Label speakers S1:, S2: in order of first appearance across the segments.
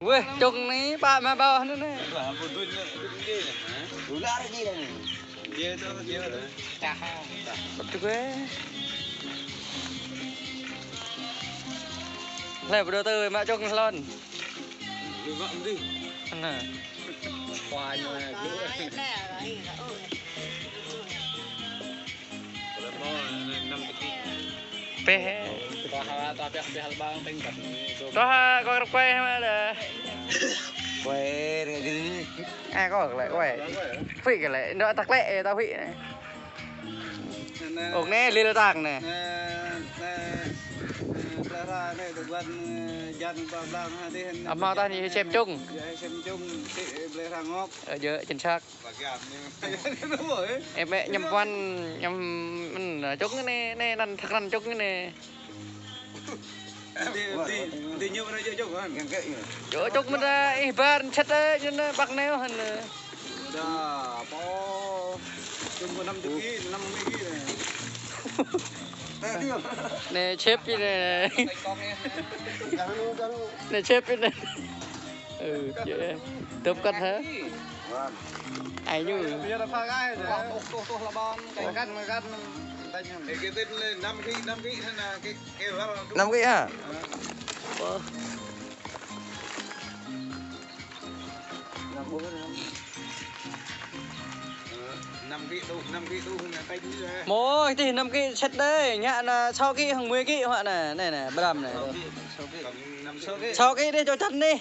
S1: Weh, chung ní ba mà bao nữa nè. Betul gue. Lại bữa tôi mà chung lon. Nè.
S2: Khoai mà
S1: Pe. Có rập que mà là.
S2: quay cái
S1: À có lại quẻ. Phị cái lại nó tắc lẹ tao phị này. Ốc nè liên tạc nè. Mà ta thì xem chung. Ở giữa chính xác. Em mẹ nhầm văn nhầm chung cái này nè năn thật năn chung cái này.
S2: thì như vậy chơi chung hả?
S1: Chỗ chung mình ra ban chất đấy cho nó bạc neo hơn.
S2: Dạ, có chung có 50 kg, 50 kg này.
S1: Nè chép như này. Nè chép như này. Ừ, dễ. Tớp cắt hả? Ai như
S2: bây giờ là pha gai rồi. Tô là bon, cái cắt cái tên lên 5 kg hay là cái
S1: 5 kg hả?
S2: 5 kg tu là tay như thế.
S1: Mô thì 5 kg set đấy, nhạ là 6 kg hàng 10 kg họ nè, này nè, bà đầm này. 6 kg đi cho chân đi.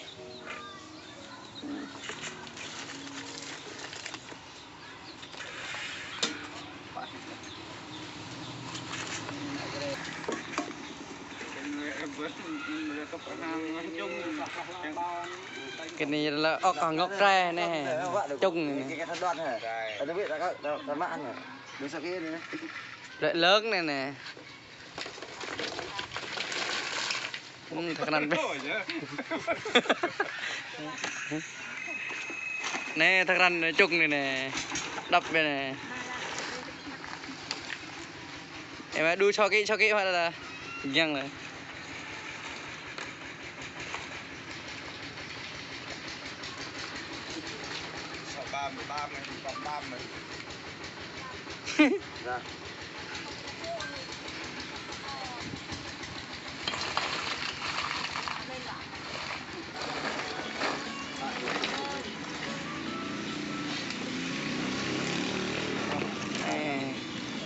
S1: Cái này là ốc ngọc tre nè, chung này.
S2: Cái đoạn này. Ở đây là các bạn này. Đừng sao kia nữa.
S1: Lợi lớn này nè. Thật năn bé. Nè thật năn chung này nè. Đập về nè. Em đu cho kỹ hoặc là nhăng này.
S2: Ba này. Dạ.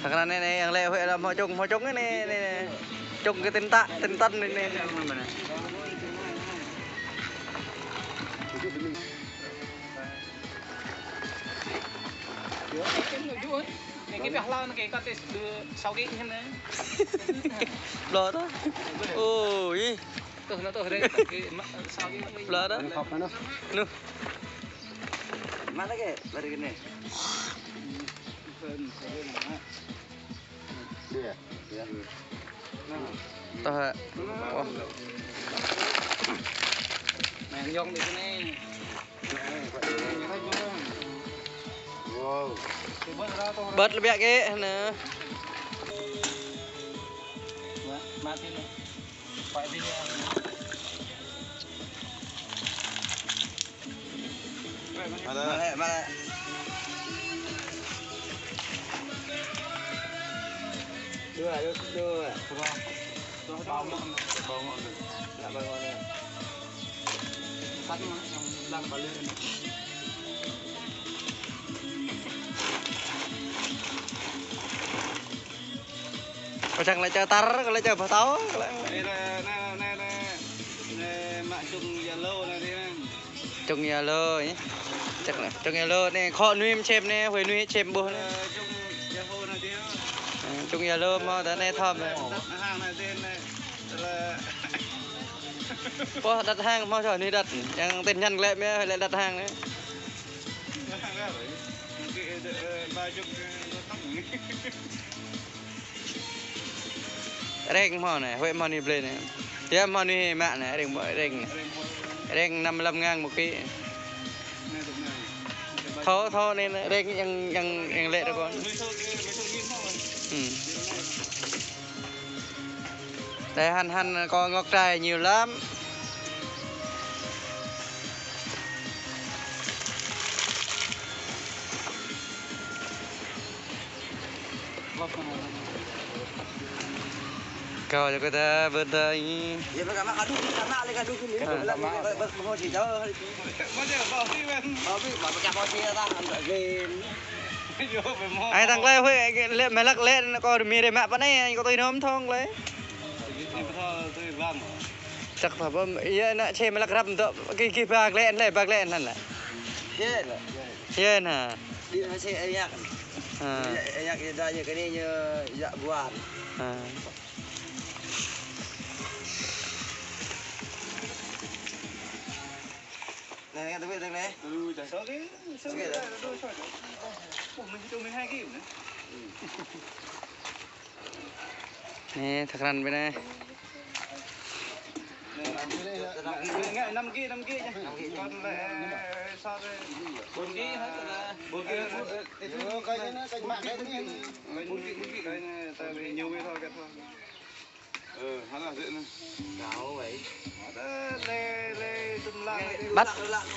S1: Thật ra này này lệ huệ là họ chung cái này chung cái tên tân này.
S3: Cái việc lao cái có thể sau cái như này
S1: Lỡ đó. Ôi
S3: nó tôi đây cái sau cái
S1: lỡ đó. Nụ.
S2: Mana ke? Dari gini. Dia. Ya.
S1: Tao
S3: mày nhông đi cái này.
S2: Wow.
S1: bớt là bẹ cái nè.
S3: Mati nih. Phải đi.
S2: Mana? Dua.
S3: Bao ngon rồi.
S2: Dạ bao ngon rồi.
S3: Cắt yang đang vào lên.
S1: Có chẳng lại chờ tar, có lại chờ pháo táo.
S2: Đây là mạng chung Zalo này đi nè.
S1: Chung Zalo ấy. Chắc là chung Zalo này kho nuôi em xem nè, hồi nuôi xem bố nè.
S2: Chung Zalo này đi.
S1: Chung Zalo mà đã này thòm này.
S2: Hàng này tên này là
S1: Có đặt hàng mau trời nuôi đặt, chẳng tên nhân lệ mới lại đặt hàng đấy. Reng mò này, huệ mò này lên này. Thế mò này mạng này, reng 55.000 một ký. Thô nên rengยังlệ được con. Đây hành có ngọc trai nhiều lắm. Kau jaga dah benda ini.
S2: Ya berkama kadu lagi kadu ni. Berkama si jauh. Macam bau si ben. Bau si bau si dah andak game.
S1: Ai thằng lê huệ lệ mày lắc lệ nó có mì để mẹ bạn này có tôi nôm thong lấy. Chắc phải bơm ý nó chơi mày lắc rập tụ cái bạc lệนั่นแหละ Iya nah.
S2: Đi nó sẽ nhạc. Nhạc ra như cái này như dạ buồn. Này nghe tôi biết này. Sao cái mình hai cái nữa.
S1: Nè thật rằn bên đây.
S2: 5 kg nha. Còn lại sao đây? 4 kg hết rồi. 4 kg. Cái mạng đấy đi. 4 kg cái này tại vì nhiều cái thôi cái thôi. Hắn là dễ này. Đảo vậy.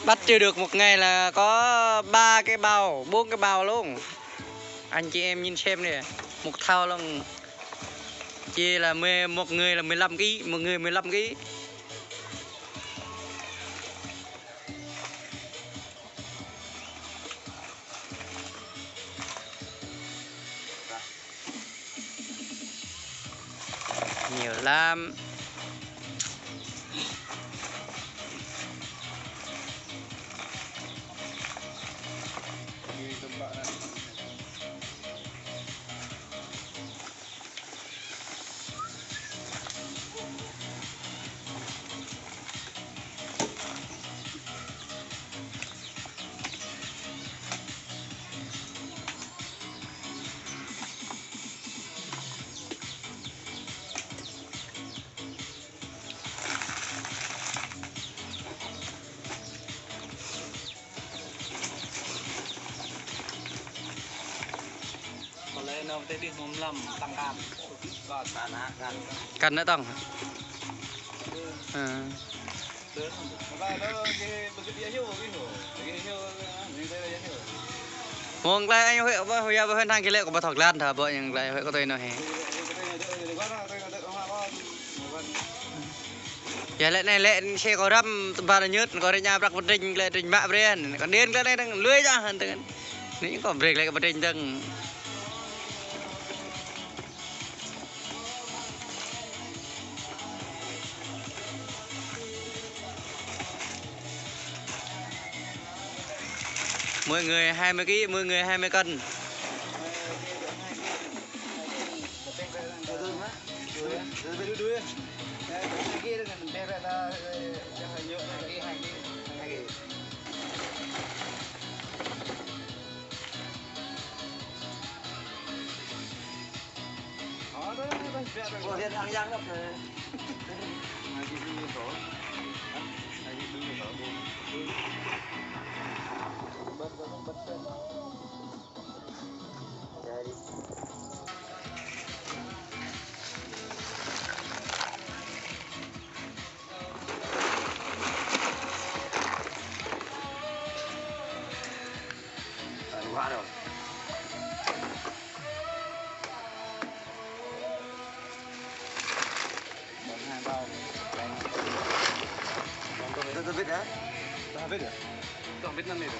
S1: Bắt chưa được một ngày là có 3 cái bao, 4 cái bao luôn. Anh chị em nhìn xem nè, một thao luôn. Chia là một người là 15 kg, một người 15 kg. Nhiều lắm.
S3: Nó tới đi hôm lầm tăng cam. Còn
S1: Cân nữa tông. Mong lại anh Huệ có hồi hơn thang cái lệ của bà Thọc Lan thở vợ nhưng lại Huệ có tôi nói hè. Giờ lệ này lệ xe có răm bà là nhớt có nhà bạc vật trình lệ trình mạ bên còn điên cái này đang lưới ra hơn từng nếu có việc lại vật trình từng mỗi người 20 kg, mỗi người 20 cân.
S2: Quá rồi. Còn 2 bao. Tôi biết đấy. Tôi biết được.
S3: Tôi không biết năm này được.